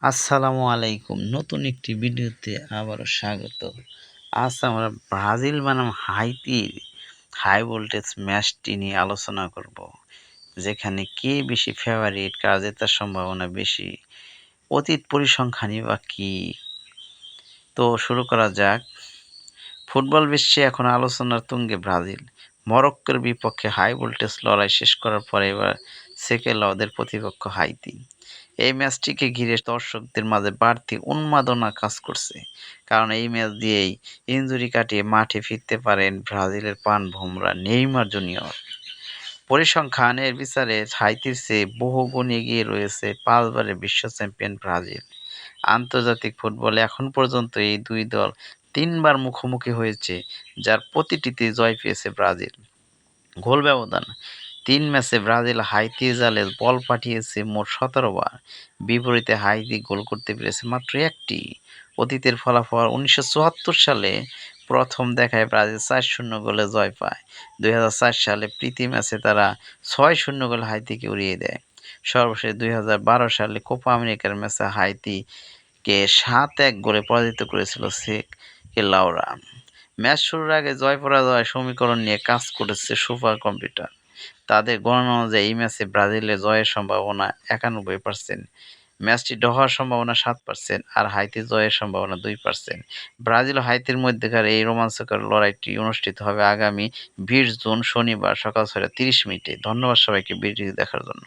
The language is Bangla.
আসসালামু আলাইকুম। নতুন একটি ভিডিওতে আবারও স্বাগত। আজ আমরা ব্রাজিল বনাম হাইতির হাই ভোল্টেজ ম্যাচটি নিয়ে আলোচনা করব। যেখানে কে বেশি ফেভারিট, কার জেতার সম্ভাবনা বেশি, অতীত পরিসংখ্যানই বা কী? তো শুরু করা যাক। ফুটবল বিশ্বে এখন আলোচনার তুঙ্গে ব্রাজিল। মরক্কোর বিপক্ষে হাই ভোল্টেজ লড়াই শেষ করার পরে এবার সেকেলাওদের প্রতিপক্ষ হাইতি। এই ম্যাচটিকে ঘিরে দর্শকদের মাঝে বাড়তি উন্মাদনা কাজ করছে। কারণ এই ম্যাচ দিয়েই ইনজুরি কাটিয়ে মাঠে ফিরতে পারেন ব্রাজিলের প্রাণভোমরা নেইমার জুনিয়র। পরিসংখ্যানের বিচারে হাইতির চেয়ে বহুগুণ এগিয়ে রয়েছে ৫ বারের বিশ্ব চ্যাম্পিয়ন ব্রাজিল। আন্তর্জাতিক ফুটবলে এখন পর্যন্ত এই দুই দল ৩ বার মুখোমুখি হয়েছে, যার প্রতিটিতেই জয় পেয়েছে ব্রাজিল। গোল ব্যবধান: ৩ ম্যাচে ব্রাজিল হাইতির জালে বল পাঠিয়েছে মোট ১৭ বার, বিপরীতে হাইতি গোল করতে পেরেছে মাত্র একটি। অতীতের ফলাফল: ১৯৭৪ সালে প্রথম দেখায় ব্রাজিল ৪-০ গোলে জয় পায়। ২০০৪ সালে প্রীতি ম্যাচে তারা ৬-০ গোলে হাইতিকে উড়িয়ে দেয়। সর্বশেষ ২০১২ সালে কোপা আমেরিকার ম্যাচে হাইতিকে ৭-১ গোলে পরাজিত করেছিল সেকেলাওরা। ম্যাচ শুরুর আগে জয়-পরাজয় সমীকরণ নিয়ে কাজ করেছে সুপার কম্পিউটার। তাদের গণনা অনুযায়ী এই ম্যাচে ব্রাজিলের জয়ের সম্ভাবনা ৯১%, ম্যাচটি ড্র হওয়ার সম্ভাবনা ৭% আর হাইতির জয়ের সম্ভাবনা ২%। ব্রাজিল ও হাইতির মধ্যকার এই রোমাঞ্চকর লড়াইটি অনুষ্ঠিত হবে আগামী ২০ জুন শনিবার সকাল ৬টা ৩০ মিনিটে। ধন্যবাদ সবাইকে ভিডিওটি দেখার জন্য।